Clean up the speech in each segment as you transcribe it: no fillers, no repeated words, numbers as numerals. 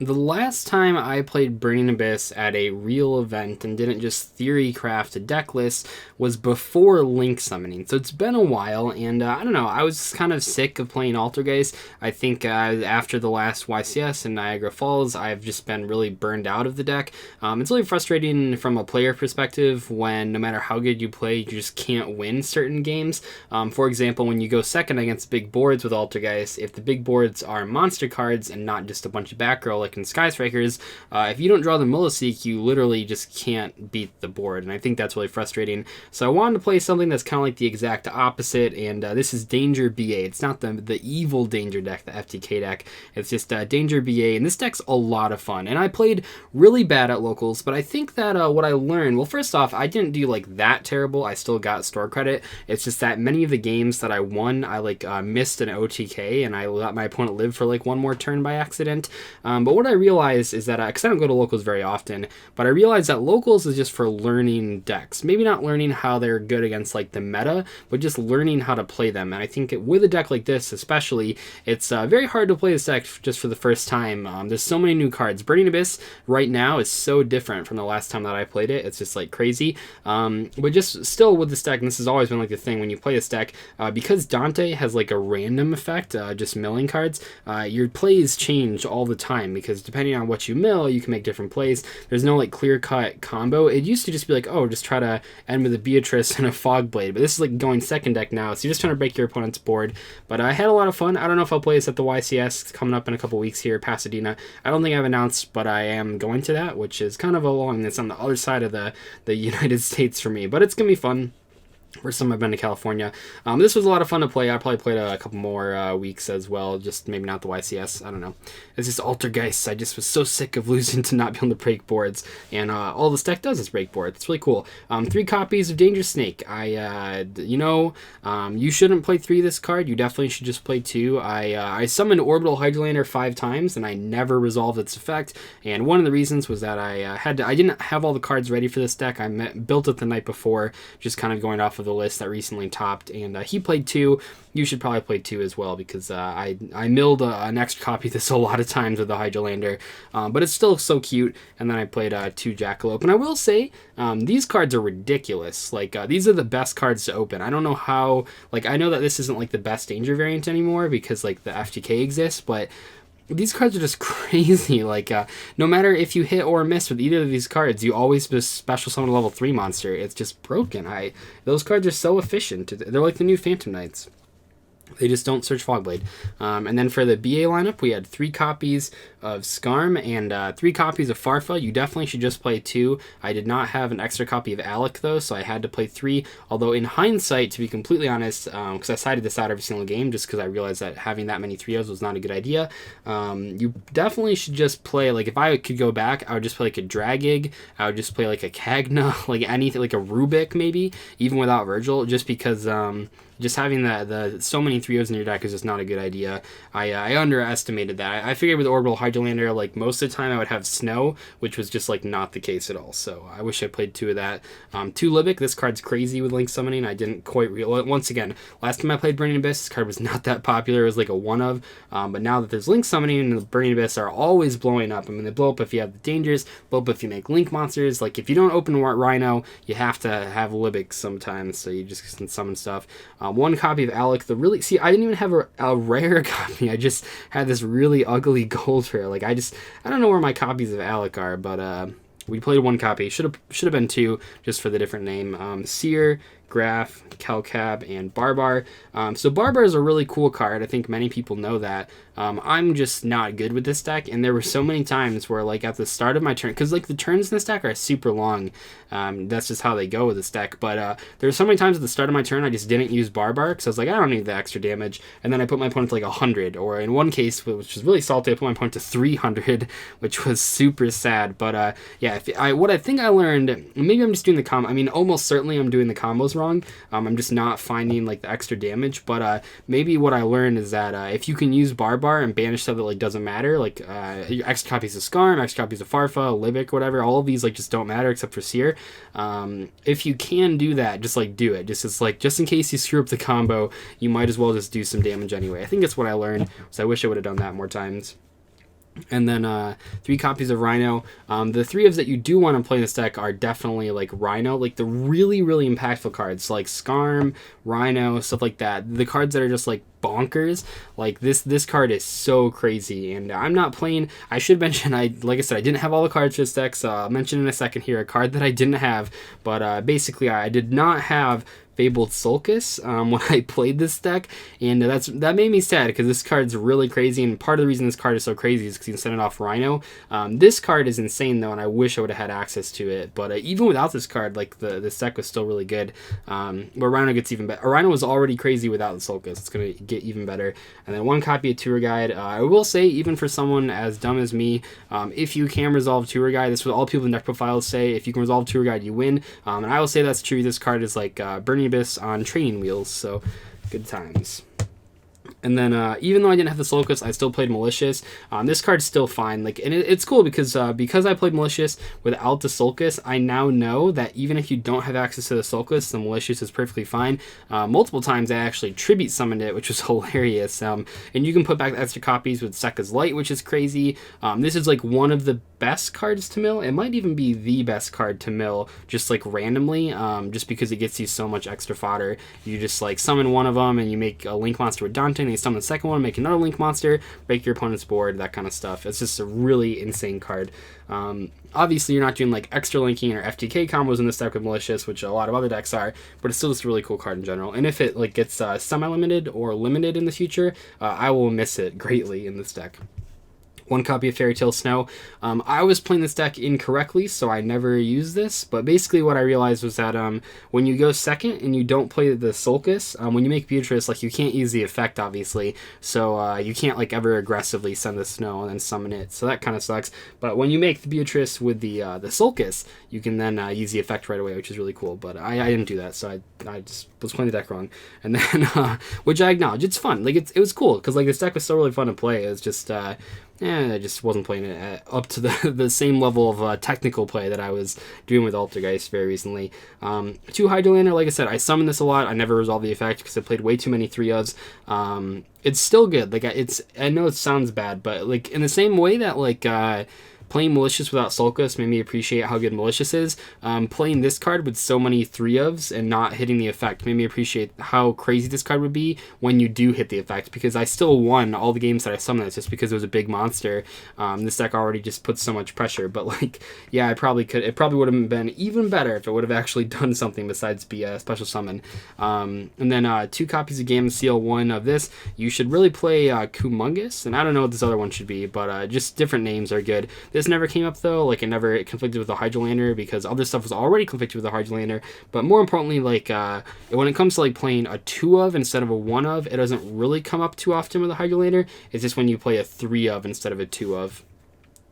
The last time I played Burning Abyss at a real event and didn't just theory craft a deck list was before Link Summoning. So it's been a while, and I don't know, I was kind of sick of playing Altergeist. I think after the last YCS and Niagara Falls, I've just been really burned out of the deck. It's really frustrating from a player perspective when no matter how good you play, you just can't win certain games. For example, when you go second against big boards with Altergeist, if the big boards are monster cards and not just a bunch of back row like in Skystrikers, if you don't draw the Milliseek, you literally just can't beat the board, and I think that's really frustrating. So I wanted to play something that's kind of like the exact opposite, and this is Danger BA. It's not the evil Danger deck, the FTK deck. It's just Danger BA, and this deck's a lot of fun. And I played really bad at locals, but I think that what I learned, well, first off, I didn't do like that terrible. I still got store credit. It's just that many of the games that I won, I missed an OTK, and I let my opponent live for like one more turn by accident. But what I realized is that, because I don't go to locals very often, but I realized that locals is just for learning decks. Maybe not learning how they're good against like the meta, but just learning how to play them. And I think with a deck like this especially, it's very hard to play this deck just for the first time. There's so many new cards. Burning Abyss right now is so different from the last time that I played it. It's just like crazy. But just still with this deck, and this has always been like the thing when you play this deck, because Dante has like a random effect, just milling cards, your plays change all the time because depending on what you mill, you can make different plays. There's no like clear-cut combo. It used to just be like, oh, just try to end with a Beatrice and a Fogblade, but this is like going second deck now, so you're just trying to break your opponent's board. But I had a lot of fun. I don't know if I'll play this at the YCS coming up in a couple weeks here, Pasadena. I don't think I've announced, but I am going to that, which is kind of along, it's on the other side of the United States for me, but it's gonna be fun. First time I've been to California. This was a lot of fun to play. I probably played a couple more weeks as well, just maybe not the YCS. I don't know. It's just Altergeist. I just was so sick of losing to not be able to break boards, and all this deck does is break boards. It's really cool. 3 copies of Danger Snake. You shouldn't play 3 this card. You definitely should just play 2. I summoned Orbital Hydrolander 5 times, and I never resolved its effect, and one of the reasons was that I didn't have all the cards ready for this deck. I built it the night before, just kind of going off of the list that recently topped, and he played 2. You should probably play 2 as well, because I milled an extra copy of this a lot of times with the Hydrolander, but it's still so cute. And then I played 2 Jackalope, and I will say these cards are ridiculous. These are the best cards to open. I don't know how, I know that this isn't like the best Danger variant anymore because like the FTK exists, but these cards are just crazy. No matter if you hit or miss with either of these cards, you always just special summon a level 3 monster. It's just broken. Those cards are so efficient. They're like the new Phantom Knights. They just don't search Fogblade. And then for the BA lineup, we had 3 copies of Skarm and 3 copies of Farfa. You definitely should just play 2. I did not have an extra copy of Alec, though, so I had to play 3. Although in hindsight, to be completely honest, because I sided this out every single game just because I realized that having that many 3-0s was not a good idea, you definitely should just play, if I could go back, I would just play a Dragig, I would just play a Kagna, anything, a Rubik maybe, even without Virgil, just because just having the so many 3-0s in your deck is just not a good idea. I underestimated that. I figured with Orbital Hydrolander, most of the time I would have Snow, which was just not the case at all. So I wish I played 2 of that. 2 Libic. This card's crazy with Link Summoning. I didn't quite realize. Once again, last time I played Burning Abyss, this card was not that popular. It was a one of. But now that there's Link Summoning and the Burning Abyss are always blowing up. I mean, they blow up if you have the dangers, blow up if you make Link monsters. If you don't open Rhino, you have to have Libic sometimes, so you just can summon stuff. 1 copy of Alec. I didn't even have a rare copy. I just had this really ugly gold rare. I don't know where my copies of Alec are, but we played 1 copy. Should have been 2 just for the different name. Seer, Graph, Kelcab, and Barbar. So Barbar is a really cool card. I think many people know that. I'm just not good with this deck, and there were so many times where at the start of my turn, because the turns in this deck are super long. That's just how they go with this deck. But there were so many times at the start of my turn I just didn't use Barbar because I was I don't need the extra damage, and then I put my opponent to 100, or in one case, which was really salty, I put my opponent to 300, which was super sad. But yeah, what I think I learned, maybe I'm just doing the combo. I mean, almost certainly I'm doing the combos wrong. I'm just not finding the extra damage. But maybe what I learned is that if you can use Barbar and banish stuff that doesn't matter, extra copies of Skarm, extra copies of Farfa, Libic, whatever, all of these just don't matter except for Seer. If you can do that, just do it. Just in case you screw up the combo, you might as well just do some damage anyway. I think that's what I learned, so I wish I would have done that more times. And then 3 copies of Rhino. The 3 ofs that you do want to play in this deck are definitely like Rhino, like the really, really impactful cards, like Skarm, Rhino, stuff like that. The cards that are just like bonkers. Like this card is so crazy, and I'm not playing. I should mention, like I said, I didn't have all the cards for this deck, so I'll mention in a second here a card that I didn't have. But basically, I did not have Fabled Sulcus when I played this deck, and that made me sad because this card's really crazy, and part of the reason this card is so crazy is because you can send it off Rhino. This card is insane though, and I wish I would have had access to it, but even without this card, like this deck was still really good. But Rhino gets even better. Rhino was already crazy without the Sulcus. It's going to get even better. And then 1 copy of Tour Guide. I will say, even for someone as dumb as me, if you can resolve Tour Guide, this is what all people in deck profiles say, if you can resolve Tour Guide, you win. And I will say that's true. This card is like Burning Abyss on training wheels, so good times. And then even though I didn't have the Sulcus, I still played Malicious. This card's still fine. Like, and it's cool because I played Malicious without the Sulcus, I now know that even if you don't have access to the Sulcus, the Malicious is perfectly fine. Multiple times I actually tribute summoned it, which was hilarious. And you can put back the extra copies with Sekka's Light, which is crazy. This is like one of the best cards to mill. It might even be the best card to mill, just like randomly, just because it gets you so much extra fodder. You just like summon one of them and you make a Link monster with Dante, and you summon the second one, make another Link monster, break your opponent's board, that kind of stuff. It's just a really insane card. Obviously you're not doing like extra linking or FTK combos in this deck with Malicious, which a lot of other decks are, but it's still just a really cool card in general. And if it like gets semi-limited or limited in the future, I will miss it greatly in this deck. 1 copy of Fairy Tale Snow. I was playing this deck incorrectly, so I never used this, but basically what I realized was that when you go second and you don't play the Sulcus, when you make Beatrice, like, you can't use the effect, obviously, so you can't like ever aggressively send the Snow and then summon it, so that kind of sucks. But when you make the Beatrice with the Sulcus, you can then use the effect right away, which is really cool, but I didn't do that, so I just was playing the deck wrong. And then, which I acknowledge, it's fun, like, it was cool, because like this deck was so really fun to play. It was just I just wasn't playing it up to the same level of technical play that I was doing with Altergeist very recently. 2 Hydrolander, like I said, I summoned this a lot. I never resolved the effect because I played way too many 3-ofs. It's still good. Like, I know it sounds bad, but like in the same way that like playing Malicious without Sulcus made me appreciate how good Malicious is. Playing this card with so many 3-ofs and not hitting the effect made me appreciate how crazy this card would be when you do hit the effect, because I still won all the games that I summoned it just because it was a big monster. This deck already just puts so much pressure, but like, yeah, it probably would have been even better if it would have actually done something besides be a special summon. And then 2 copies of Game Seal 1 of this. You should really play Kumongous, and I don't know what this other one should be, but just different names are good. This never came up though, like it conflicted with the Hydrolander because other stuff was already conflicted with the Hydrolander. But more importantly, like when it comes to like playing a 2-of instead of a 1-of, it doesn't really come up too often with the Hydrolander. It's just when you play a 3-of instead of a 2-of.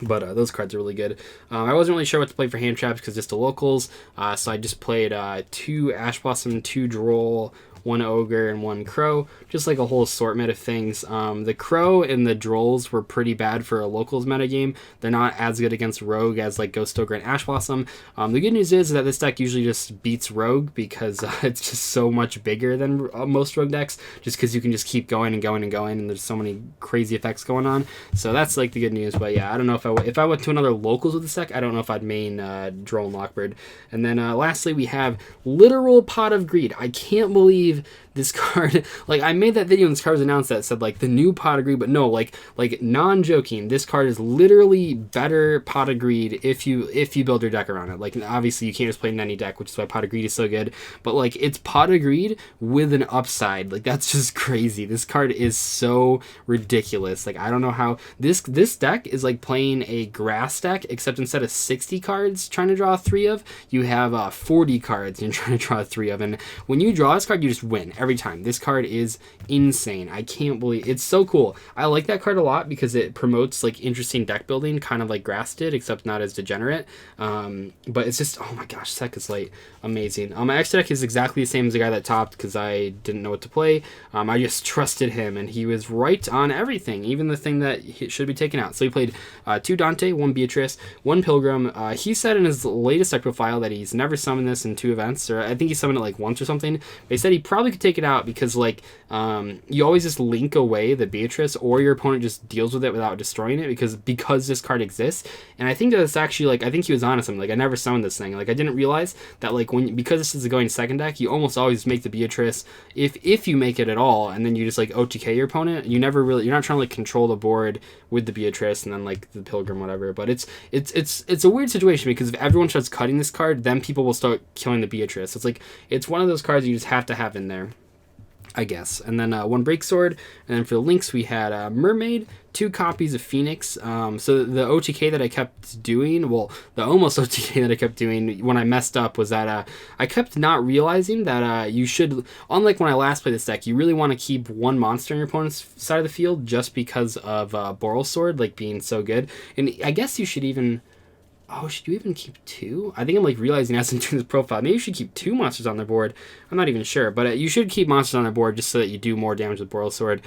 But those cards are really good. I wasn't really sure what to play for hand traps because just the locals, so I just played 2 Ash Blossom, 2 Droll, 1 Ogre, and 1 Crow, just like a whole assortment of things. The Crow and the Drolls were pretty bad for a locals metagame. They're not as good against Rogue as like Ghost Ogre and Ash Blossom. The good news is that this deck usually just beats Rogue because it's just so much bigger than most Rogue decks, just because you can just keep going and going and going, and there's so many crazy effects going on. So that's like the good news. But yeah, I don't know if I went to another locals with this deck, I don't know if I'd main Droll and Lockbird. And then lastly, we have Literal Pot of Greed. I can't believe this card, like, I made that video when this card was announced that said like the new Pot of Greed, but no, like non-joking, this card is literally better Pot of Greed if you build your deck around it. Like, obviously you can't just play in any deck, which is why Pot of Greed is so good, but like it's Pot of Greed with an upside. Like, that's just crazy. This card is so ridiculous. Like, I don't know how this deck is like playing a grass deck, except instead of 60 cards trying to draw 3-of, you have 40 cards and you're trying to draw 3-of, and when you draw this card, you just win every time. This card is insane. I can't believe it's so cool. I like that card a lot because it promotes like interesting deck building, kind of like Grass did, except not as degenerate. But it's just, oh my gosh, Sekka's Light, amazing. My X deck is exactly the same as the guy that topped because I didn't know what to play. I just trusted him, and he was right on everything, even the thing that should be taken out. So he played 2 Dante, 1 Beatrice, 1 Pilgrim. He said in his latest deck profile that he's never summoned this in 2 events, or I think he summoned it like once or something. They said he probably could take take it out because like you always just link away the Beatrice, or your opponent just deals with it without destroying it because this card exists. And I think that it's actually like, I think he was honest. I'm like, I never summoned this thing. Like I didn't realize that like because this is a going second deck, you almost always make the Beatrice if you make it at all, and then you just like OTK your opponent. You're not trying to like control the board with the Beatrice and then like the Pilgrim, whatever. But it's a weird situation because if everyone starts cutting this card, then people will start killing the Beatrice. It's like it's one of those cards you just have to have in there, I guess. And then one Break Sword, and then for the links we had Mermaid, 2 copies of Phoenix. So the OTK that I kept doing, well, the almost OTK that I kept doing when I messed up was that I kept not realizing that you should, unlike when I last played this deck, you really want to keep 1 monster on your opponent's side of the field just because of Boral Sword like being so good. And I guess you should even... Oh, should you even keep 2? I think I'm like realizing as I'm doing this profile, maybe you should keep 2 monsters on their board. I'm not even sure, but you should keep monsters on their board just so that you do more damage with Boral Sword.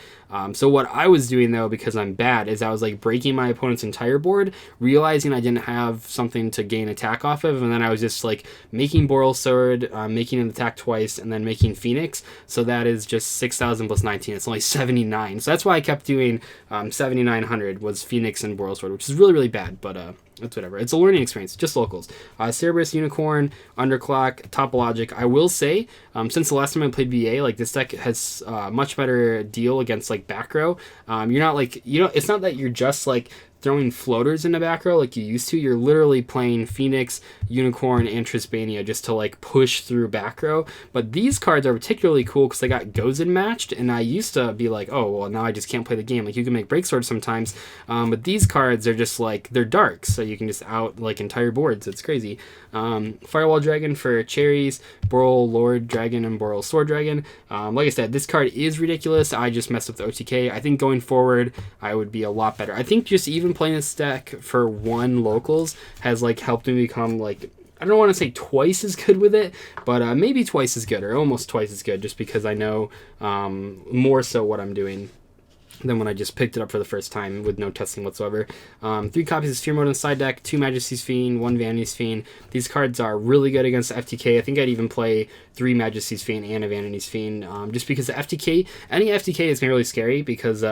So what I was doing though, because I'm bad, is I was like breaking my opponent's entire board, realizing I didn't have something to gain attack off of, and then I was just like making Boral Sword, making an attack twice, and then making Phoenix. So that is just 6,000 plus 19. It's only 79. So that's why I kept doing 7,900 was Phoenix and Boral Sword, which is really, really bad, but that's whatever. It's a learning experience, just locals. Cerberus, Unicorn, Underclock, Topologic. I will say, since the last time I played VA, like this deck has much better deal against like back row. You're not like, it's not that you're just like throwing floaters in the back row like you used to. You're literally playing Phoenix, Unicorn, and Trispania just to like push through back row. But these cards are particularly cool because they got Gozen matched, and I used to be like, oh, well, now I just can't play the game. Like you can make Break Sword sometimes, but these cards are just like, they're dark, so you can just out like entire boards. It's crazy. Firewall Dragon for cherries, Boral Lord Dragon, and Boral Sword Dragon. Like I said, this card is ridiculous. I just messed up the OTK. I think going forward, I would be a lot better. I think just even playing this deck for 1 locals has like helped me become like, I don't want to say twice as good with it, but maybe twice as good or almost twice as good, just because I know more so what I'm doing than when I just picked it up for the first time with no testing whatsoever. 3 copies of Sphere Mode on the side deck, 2 Majesty's Fiend, 1 Vanity's Fiend. These cards are really good against FTK. I think I'd even play 3 Majesty's Fiend and a Vanity's Fiend, just because the FTK, any FTK is really scary because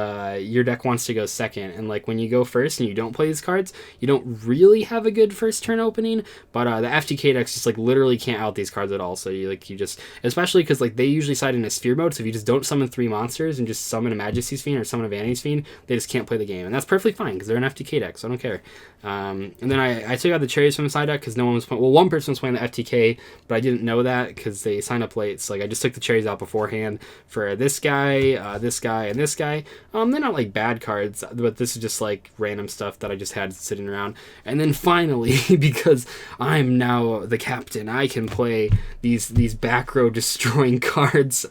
your deck wants to go second, and like when you go first and you don't play these cards, you don't really have a good first turn opening, but the FTK decks just like literally can't out these cards at all. So you just, especially because like they usually side in a Sphere Mode, so if you just don't summon 3 monsters and just summon a Majesty's Fiend or summon a Vanity's Fiend, they just can't play the game, and that's perfectly fine because they're an FTK deck, so I don't care. And then I took out the cherries from the side deck because no one was playing, well, one person was playing the FTK, but I didn't know that because they signed up late, so like I just took the cherries out beforehand for this guy, and this guy. They're not like bad cards, but this is just like random stuff that I just had sitting around. And then finally, because I'm now the captain, I can play these back row destroying cards.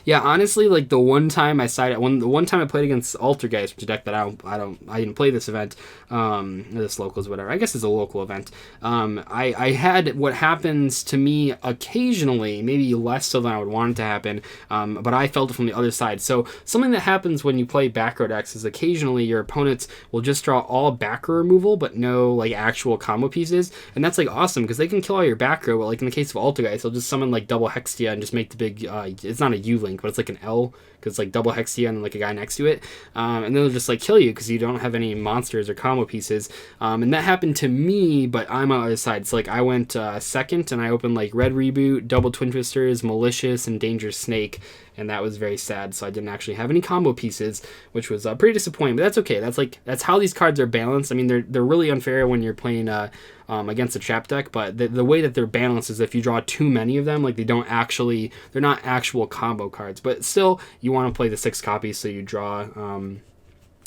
Yeah, honestly, like the one time I played against Altergeist, which is a deck that I didn't play this event, this locals, whatever. I guess it's a local event. I had what happens to me occasionally, maybe less so than I would want it to happen, but I felt it from the other side. So something that happens when you play back row decks is occasionally your opponents will just draw all back row removal, but no like actual combo pieces, and that's like awesome because they can kill all your back row. But like in the case of Altergeist, they'll just summon like double Hextia and just make the big. It's not a U-Link, but it's like an L because it's like double Hextia and like a guy next to it, and then they'll just like kill you because you don't have any monsters or combo pieces, and that happened to me, but I'm on the other side. So like I went second and I opened like Red Reboot, Double Twin Twisters, Malicious, and Dangerous Snake, and that was very sad. So I didn't actually have any combo pieces, which was pretty disappointing, but that's okay. That's how these cards are balanced. I mean, they're really unfair when you're playing against a trap deck, but the way that they're balanced is if you draw too many of them, like they're not actual combo cards, but still you want to play the 6 copies so you draw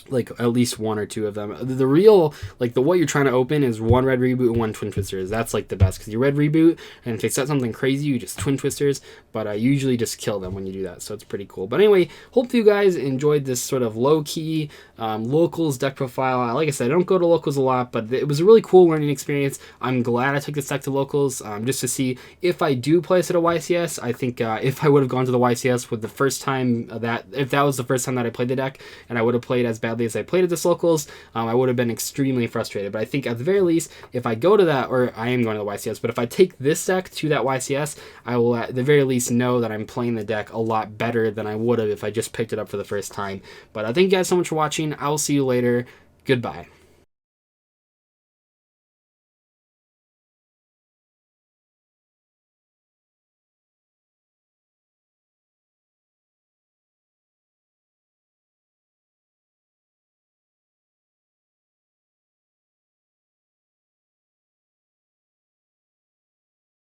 like at least 1 or 2 of them. The real, like what you're trying to open is 1 Red Reboot and 1 Twin Twisters. That's like the best because you Red Reboot, and if they set something crazy, you just Twin Twisters, but you usually just kill them when you do that, so it's pretty cool. But anyway, hope you guys enjoyed this sort of low-key locals deck profile. Like I said, I don't go to locals a lot, but it was a really cool learning experience. I'm glad I took this deck to locals just to see if I do play this at a YCS. I think if I would have gone to the YCS with the first time if that was the first time that I played the deck and I would have played as bad badly as I played at this locals, I would have been extremely frustrated. But I think at the very least, if I go to that, or I am going to the YCS, but if I take this deck to that YCS, I will at the very least know that I'm playing the deck a lot better than I would have if I just picked it up for the first time. But thank you guys so much for watching. I will see you later. Goodbye.